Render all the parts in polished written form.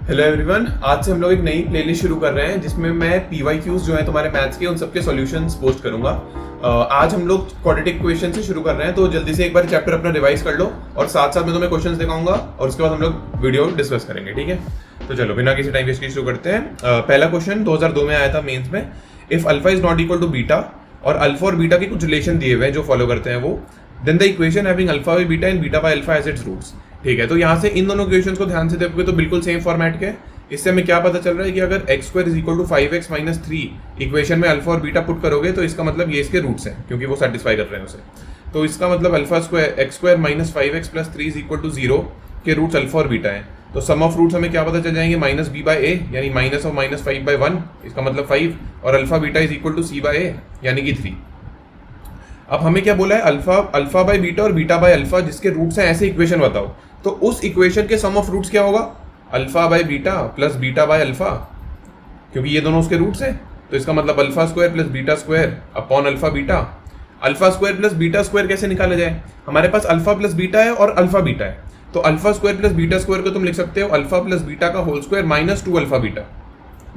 Hello everyone, आज से हम लोग एक नई प्लेलिस्ट शुरू कर रहे हैं जिसमें मैं पीवाईक्यूज जो है तुम्हारे मैथ्स के उन सबके सॉल्यूशंस पोस्ट करूंगा। आज हम लोग क्वाड्रेटिक इक्वेशन से शुरू कर रहे हैं, तो जल्दी से एक बार चैप्टर अपना रिवाइज कर लो और साथ साथ मैं तुम्हें क्वेश्चंस दिखाऊंगा और उसके बाद हम लोग वीडियो डिस्कस करेंगे। ठीक है, तो चलो बिना किसी टाइम वेस्ट के शुरू करते हैं। पहला क्वेश्चन 2002 में आया था मेंस में। If alpha is not equal to beta और अल्फा और बीटा के कुछ रिलेशन दिए हुए हैं जो फॉलो करते हैं वो, then the equation having alpha by beta and beta by alpha as its roots. ठीक है, तो यहाँ से इन दोनों इक्वेशंस को ध्यान से देखोगे तो बिल्कुल सेम फॉर्मेट के। इससे हमें क्या पता चल रहा है कि अगर x square is equal to 5x minus 3 equation में अल्फा और बीटा पुट करोगे तो इसका मतलब ये इसके रूट्स हैं, क्योंकि वो सेटिस्फाई कर रहे हैं उसे। तो इसका मतलब alpha square x square minus 5x plus 3 is equal to 0 के रूट्स अल्फा और बीटा हैं। तो सम ऑफ रूट्स हमें क्या पता चल जाएंगे, माइनस बी बाई ए यानी माइनस ऑफ माइनस 5 बाई 1, इसका मतलब 5, और alpha beta is equal to c by a यानी कि 3। अब हमें क्या बोला है, अल्फा बाय बीटा और बीटा बाय अल्फा जिसके रूट्स हैं ऐसे इक्वेशन बताओ। तो उस इक्वेशन के सम ऑफ रूट्स क्या होगा, alpha by beta plus beta by alpha, क्योंकि ये दोनों उसके रूट्स हैं। तो इसका मतलब alpha square plus beta square upon alpha beta. Alpha square plus beta square कैसे निकाला जाए, हमारे पास अल्फा प्लस बीटा है और अल्फा बीटा है, तो alpha square plus beta square को तुम लिख सकते हो अल्फा प्लस बीटा का whole square minus 2 alpha beta,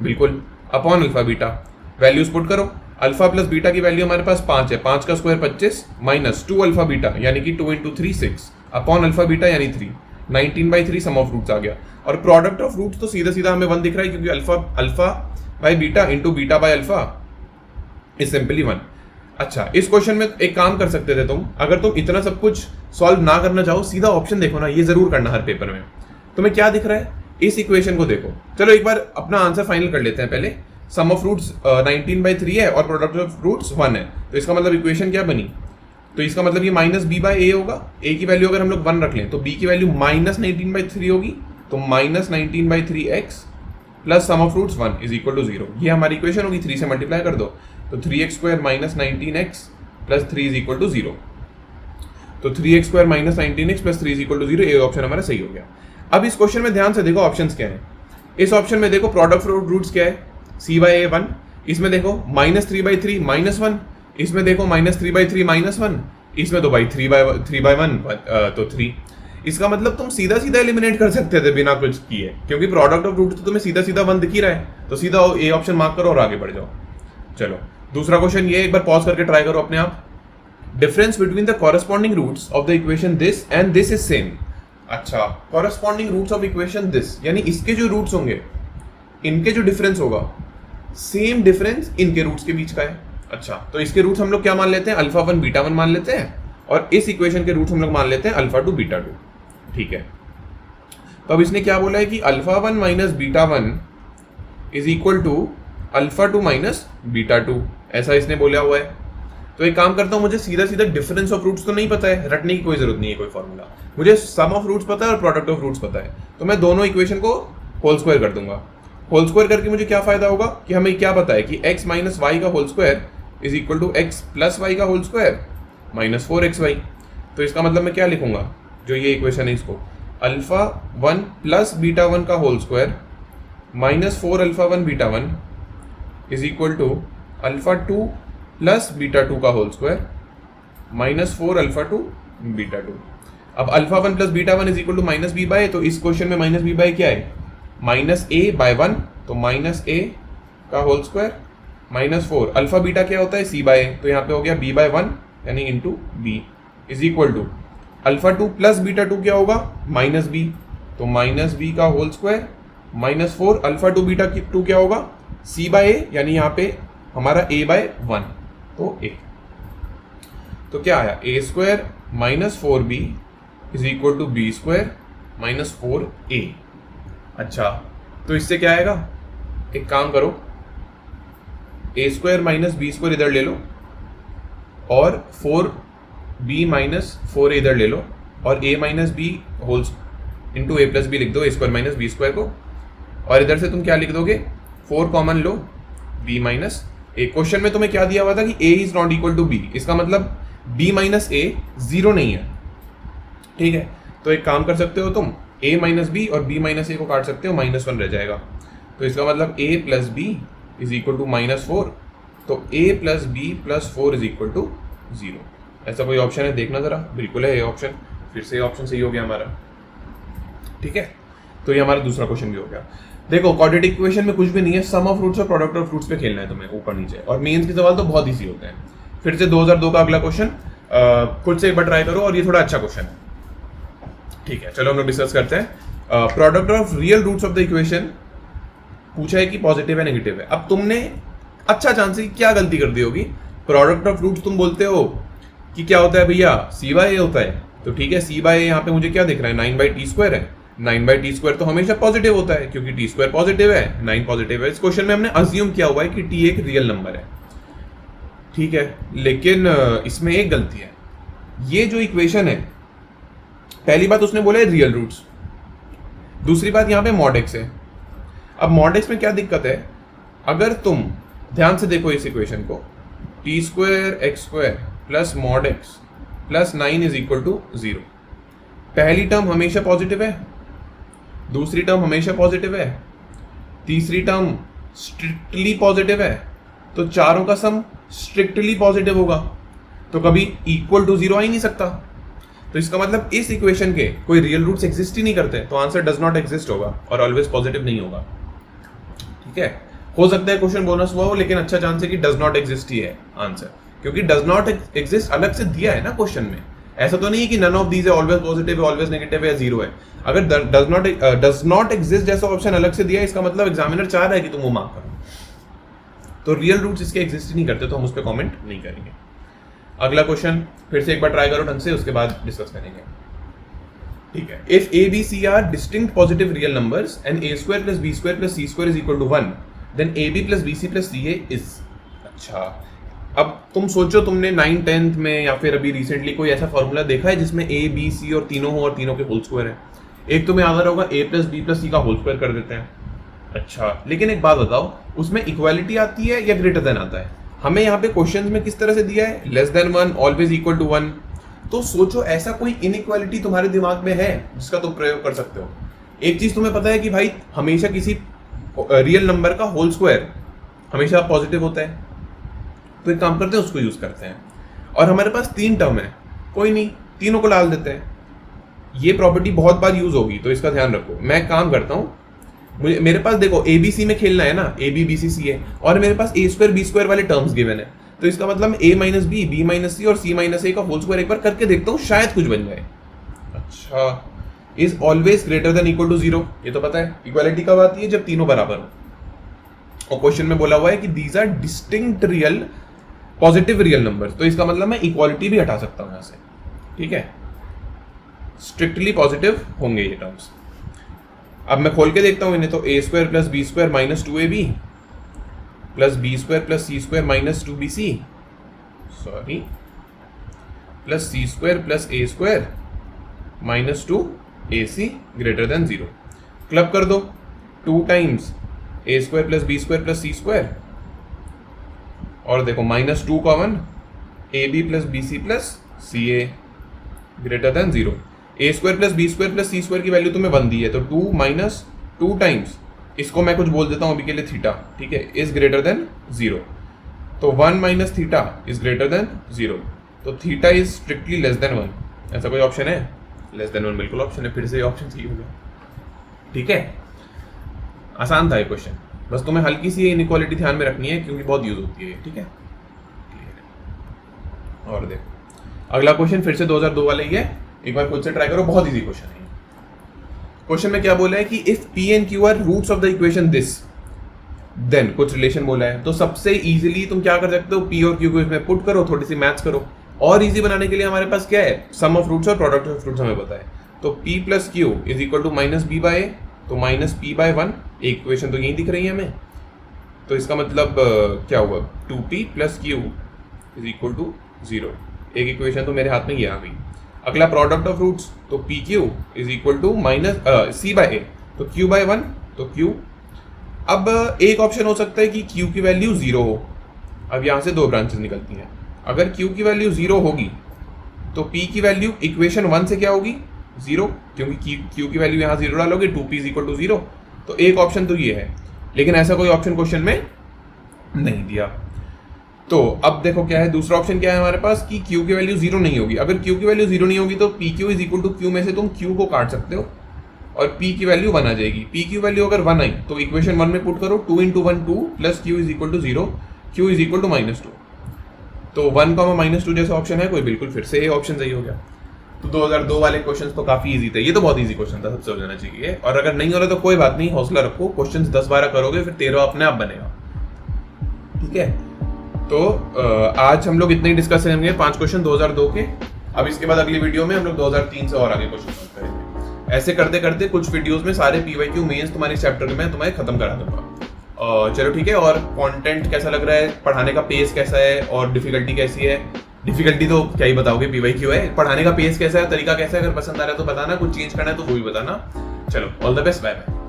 बिल्कुल, upon alpha beta. Values put करो, अल्फा प्लस बीटा की वैल्यू हमारे पास 5 है, 5 का स्क्वायर 25 माइनस 2 अल्फा बीटा यानी कि 2 इंटू 3 6 अपॉन अल्फा बीटा यानी 3, 19/3 सम ऑफ रूट्स आ गया। और प्रोडक्ट ऑफ रूट्स तो सीधा सीधा हमें 1 दिख रहा है, क्योंकि alpha by beta into beta by alpha is simply 1। अच्छा, इस क्वेश्चन में एक काम कर सकते थे तुम, अगर तुम इतना सब कुछ सॉल्व ना करना चाहो, सीधा ऑप्शन देखो ना, ये जरूर करना हर पेपर में। तुम्हें क्या दिख रहा है, इस इक्वेशन को देखो। चलो एक बार अपना आंसर फाइनल कर लेते हैं पहले। सम ऑफ रूट्स 19/3 है और प्रोडक्ट ऑफ रूट्स 1 है, तो इसका मतलब इक्वेशन क्या बनी, तो इसका मतलब ये माइनस बी बाई ए होगा। ए की वैल्यू अगर हम लोग 1 रख लें तो बी की वैल्यू माइनस 19/3 होगी, तो minus 19/3x plus sum of roots 1 is equal to 0। ये हमारी इक्वेशन होगी, 3 से मल्टीप्लाई कर दो तो 3x square minus 19x plus 3 is equal to 0। तो 3x square minus 19x plus 3 is equal to 0, ये ऑप्शन हमारा सही हो गया। अब इस क्वेश्चन में ध्यान से देखो ऑप्शंस क्या है। इस ऑप्शन में देखो प्रोडक्ट ऑफ रूट्स क्या है, c बाई ए 1, इसमें देखो माइनस 3/3 माइनस 1, इसमें देखो माइनस 3/3 माइनस 1, इसमें तो भाई 3/1 तो 3। इसका मतलब तुम सीधा सीधा एलिमिनेट कर सकते थे बिना कुछ किए, क्योंकि प्रोडक्ट ऑफ रूट तो तुम्हें सीधा सीधा 1 दिख ही रहा है, तो सीधा ए ऑप्शन मार्क करो और आगे बढ़ जाओ। चलो दूसरा क्वेश्चन ये, एक बार पॉज करके ट्राई करो अपने आप। Difference between the corresponding roots of the equation this and this is same. अच्छा, corresponding roots of equation this यानी इसके जो रूट्स होंगे इनके जो डिफरेंस होगा, सेम डिफरेंस इनके रूट्स के बीच का है। अच्छा, तो इसके रूट्स हम लोग क्या मान लेते हैं, अल्फा 1 बीटा 1 मान लेते हैं, और इस इक्वेशन के रूट्स हम लोग मान लेते हैं अल्फा 2 बीटा 2। ठीक है, तो अब इसने क्या बोला है कि alpha 1 minus beta 1 is equal to alpha 2 minus beta 2, ऐसा इसने बोला हुआ है। तो एक काम करता हूं, मुझे सीधा सीधा डिफरेंस ऑफ रूट्स तो नहीं पता है, रटने की कोई जरूरत नहीं है कोई फॉर्मूला, मुझे सम ऑफ रूट्स पता है और प्रोडक्ट ऑफ रूट्स पता है, तो मैं दोनों इक्वेशन को होल स्क्वायर कर दूंगा। होल स्क्वायर करके मुझे क्या फायदा होगा कि हमें क्या पता है कि x माइनस वाई का whole square is equal to x plus y का होल स्क्वायर माइनस 4xy। तो इसका मतलब मैं क्या लिखूंगा, जो ये इक्वेशन है इसको अल्फा 1 प्लस बीटा 1 का whole square minus 4 alpha 1 beta 1 is equal to alpha 2 plus beta 2 का whole square minus 4 alpha 2 beta 2। अब alpha 1 plus beta 1 is equal to minus b by, तो इस क्वेश्चन में माइनस बी बाय क्या है, minus ए bye 1, तो minus a का whole square minus 4 alpha beta क्या होता है सी बाय, तो यहाँ पे हो गया बी बाय 1 यानी into b is equal to alpha 2 plus beta 2 क्या होगा माइनस बी, तो माइनस बी का whole square minus 4 alpha 2 beta 2 क्या होगा सी बाय ए यानी यहाँ पे हमारा ए बाय 1, तो ए। तो क्या आया, a square minus 4b is equal to b square minus 4a। अच्छा, तो इससे क्या आएगा, एक काम करो, a square minus b square इधर ले लो और 4b माइनस 4a इधर ले लो, और a minus b whole into a plus b लिख दो, a square minus b square को, और इधर से तुम क्या लिख दोगे, 4 कॉमन लो b माइनस ए। क्वेश्चन में तुम्हें क्या दिया हुआ था कि a is not equal to b, इसका मतलब b माइनस ए 0 नहीं है। ठीक है, तो एक काम कर सकते हो तुम, a माइनस बी और b माइनस ए को काट सकते हो, माइनस 1 रह जाएगा, तो इसका मतलब a plus b is equal to minus 4, तो a plus b plus 4 is equal to 0। ऐसा कोई ऑप्शन है देखना जरा, बिल्कुल है ये ऑप्शन, फिर से ऑप्शन सही हो गया हमारा। ठीक है, तो ये हमारा दूसरा क्वेश्चन भी हो गया। देखो क्वाड्रेटिक इक्वेशन में कुछ भी नहीं है, सम ऑफ रूट्स और प्रोडक्ट ऑफ रूट्स पे खेलना है तुम्हें ऊपर नीचे, और मेंस के सवाल तो बहुत इजी होते हैं। फिर से 2002 का अगला क्वेश्चन खुद से एक बार ट्राई करो, और ये थोड़ा अच्छा क्वेश्चन है। ठीक है, चलो हम लोग डिस्कस करते हैं। Product of real roots of the equation पूछा है कि पॉजिटिव है नेगेटिव है। अब तुमने अच्छा चांस है कि क्या गलती कर दी होगी। प्रोडक्ट ऑफ रूट्स तुम बोलते हो कि क्या होता है भैया, सी बाय ए होता है, तो ठीक है सी बाय ए यहाँ पे मुझे क्या दिख रहा है, 9/t² है। 9/t² तो हमेशा पॉजिटिव होता है क्योंकि t² पॉजिटिव है, 9 पॉजिटिव है। इस क्वेश्चन में हमने अज्यूम किया हुआ है कि t एक रियल नंबर है, ठीक है, लेकिन इसमें एक गलती है। ये जो इक्वेशन है, पहली बात उसने बोला है रियल रूट्स, दूसरी बात यहाँ पे मॉड x है। अब मॉड x में क्या दिक्कत है, अगर तुम ध्यान से देखो इस इक्वेशन को, t² x² plus mod x plus 9 is equal to 0। पहली टर्म हमेशा पॉजिटिव है, दूसरी टर्म हमेशा पॉजिटिव है, तीसरी टर्म स्ट्रिक्टली पॉजिटिव है, तो चारों का सम स्ट्रिक्टली पॉजिटिव होगा, तो कभी इक्वल टू 0 आ ही नहीं सकता। तो इसका मतलब इस इक्वेशन के कोई रियल रूट्स एग्जिस्ट ही नहीं करते, तो आंसर डज नॉट एग्जिस्ट होगा और ऑलवेज पॉजिटिव नहीं होगा। ठीक है, हो सकता है क्वेश्चन बोनस हुआ हो, लेकिन अच्छा चांस है कि डज नॉट एग्जिस्ट ही है आंसर, क्योंकि डज नॉट एग्जिस्ट अलग से दिया है ना क्वेश्चन में। ऐसा तो नहीं है कि नन ऑफ दीज है, ऑलवेज पॉजिटिव है, ऑलवेज नेगेटिव है, 0 है। अगर डज नॉट एग्जिस्ट जैसा ऑप्शन अलग से दिया है, इसका मतलब एग्जामिनर चाह रहा है कि तुम वो मार्क करो। तो रियल रूट्स इसके एग्जिस्ट ही नहीं करते, तो हम उस पर कॉमेंट नहीं करेंगे। अगला क्वेश्चन फिर से एक बार ट्राई करो ढंग से, उसके बाद डिस्कस करेंगे। ठीक है, if a b c are distinct positive real numbers and a² + b² + c² is equal to 1, then ab + bc + ca is. अच्छा, अब तुम सोचो तुमने 9th 10th में या फिर अभी रिसेंटली कोई ऐसा फॉर्मूला देखा है जिसमें a b c और तीनों हो और तीनों के होल स्क्वायर है। एक तुम्हें याद होगा a + b + c का होल स्क्वायर कर देते हैं। अच्छा, लेकिन एक बात बताओ, उसमें इक्वालिटी आती है या ग्रेटर देन आता है? हमें यहाँ पे क्वेश्चन में किस तरह से दिया है, less than 1, always equal to 1। तो सोचो ऐसा कोई इनइक्वालिटी तुम्हारे दिमाग में है जिसका तुम प्रयोग कर सकते हो। एक चीज तुम्हें पता है कि भाई हमेशा किसी रियल नंबर का होल स्क्वायर हमेशा पॉजिटिव होता है, तो एक काम करते हैं उसको यूज करते हैं। और हमारे पास 3 टर्म है, कोई नहीं तीनों को डाल देते हैं। ये प्रॉपर्टी बहुत बार यूज होगी, तो इसका ध्यान रखो। मैं एक काम करता हूँ, मेरे पास देखो ABC में खेलना है ना, AB BC C है, और मेरे पास a² b² वाले टर्म्स गिवन है, तो इसका मतलब a - b, b - c और c - a का होल स्क्वायर एक बार करके देखता हूँ, शायद कुछ बन जाए। अच्छा, is always greater than equal to 0, ये तो पता है। इक्वालिटी कब आती है, जब तीनों बराबर हो। और क्वेश्चन में बोला हुआ है कि these are distinct real positive real number, तो इसका मतलब मैं इक्वालिटी भी हटा सकता हूँ यहाँ से। ठीक है, स्ट्रिक्टली पॉजिटिव होंगे ये टर्म्स। अब मैं खोल के देखता हूँ इन्हें, तो a² + b² - 2ab + b² + c² - 2bc, sorry, plus c² + a² - 2ac greater than 0। Club कर दो, 2 टाइम्स a² + b² + c², और देखो -2 common, ab + bc + ca greater than 0। a² + b² + c² की वैल्यू तुम्हें 1 दी है, तो 2 - 2 टाइम्स, इसको मैं कुछ बोल देता हूँ अभी के लिए थीटा, ठीक है, इज ग्रेटर देन 0। तो 1 - थीटा इज ग्रेटर देन 0, तो theta is strictly less than 1। ऐसा कोई ऑप्शन है? लेस देन 1 बिल्कुल ऑप्शन है, फिर से ऑप्शन सही हो गया। ठीक है, आसान था ये क्वेश्चन, बस तुम्हें हल्की सी इनइक्वालिटी ध्यान में रखनी है क्योंकि बहुत यूज होती है। ठीक है, और देखो अगला क्वेश्चन फिर से 2002 वाला ही है, एक बार खुद से ट्राई करो, बहुत इजी क्वेश्चन है। क्वेश्चन में क्या बोला है कि if p and q are roots of the equation this, then कुछ रिलेशन बोला है। तो सबसे इजीली तुम क्या कर सकते हो, p और q को इसमें पुट करो, थोड़ी सी मैथ्स करो। और इजी बनाने के लिए हमारे पास क्या है, सम ऑफ रूट्स और प्रोडक्ट ऑफ रूट्स हमें पता है। तो p + q is equal to -b/a, तो -p/1, एक इक्वेशन तो यही दिख रही है हमें, तो इसका मतलब क्या हुआ, 2p + q is equal to 0। एक इक्वेशन तो मेरे हाथ में ये आ गई। अगला प्रोडक्ट ऑफ रूट्स, तो pq is equal to c/a, तो q/1, तो q। अब एक ऑप्शन हो सकता है कि q की वैल्यू 0 हो। अब यहाँ से 2 ब्रांचेस निकलती हैं। अगर q की वैल्यू 0 होगी तो p की वैल्यू इक्वेशन 1 से क्या होगी, 0, क्योंकि q की वैल्यू यहाँ 0 डालोगे, 2p इज इक्वल टू 0। तो एक ऑप्शन तो ये है, लेकिन ऐसा कोई ऑप्शन क्वेश्चन में नहीं दिया। तो अब देखो क्या है, दूसरा ऑप्शन क्या है हमारे पास कि q की वैल्यू 0 नहीं होगी। अगर q की वैल्यू 0 नहीं होगी तो pq is equal to q में से तुम q को काट सकते हो और p की वैल्यू 1 आ जाएगी। p की वैल्यू अगर 1 आई तो इक्वेशन 1 में पुट करो, 2 × 1 2 plus q is equal to 0, q is equal to -2। तो 1, -2 जैसा ऑप्शन है कोई, बिल्कुल फिर से ये ऑप्शन सही हो गया। तो 2002 वाले क्वेश्चंस तो काफी इजी थे, ये तो बहुत इजी क्वेश्चन था, सबसे हो जाना चाहिए। और अगर नहीं हो रहा तो कोई बात नहीं, हौसला रखो, क्वेश्चंस 10-12 करोगे फिर 13 अपने आप बनेगा, ठीक है। तो आज हम लोग इतने ही डिस्कस करेंगे 5 क्वेश्चन 2002 के। अब इसके बाद अगली वीडियो में हम लोग 2003 से और आगे क्वेश्चन करेंगे। ऐसे करते करते कुछ वीडियोस में सारे PYQ मेंस तुम्हारे चैप्टर में तुम्हें खत्म करा दूंगा। चलो ठीक है। और कंटेंट कैसा लग रहा है, पढ़ाने का पेस कैसा है और डिफिकल्टी कैसी है? डिफिकल्टी तो क्या ही बताओगे, PYQ है। पढ़ाने का पेस कैसा है, तरीका कैसा है, अगर पसंद आ रहा है तो बताना, कुछ चेंज करना है तो वो भी बताना। चलो, all the best, bye bye.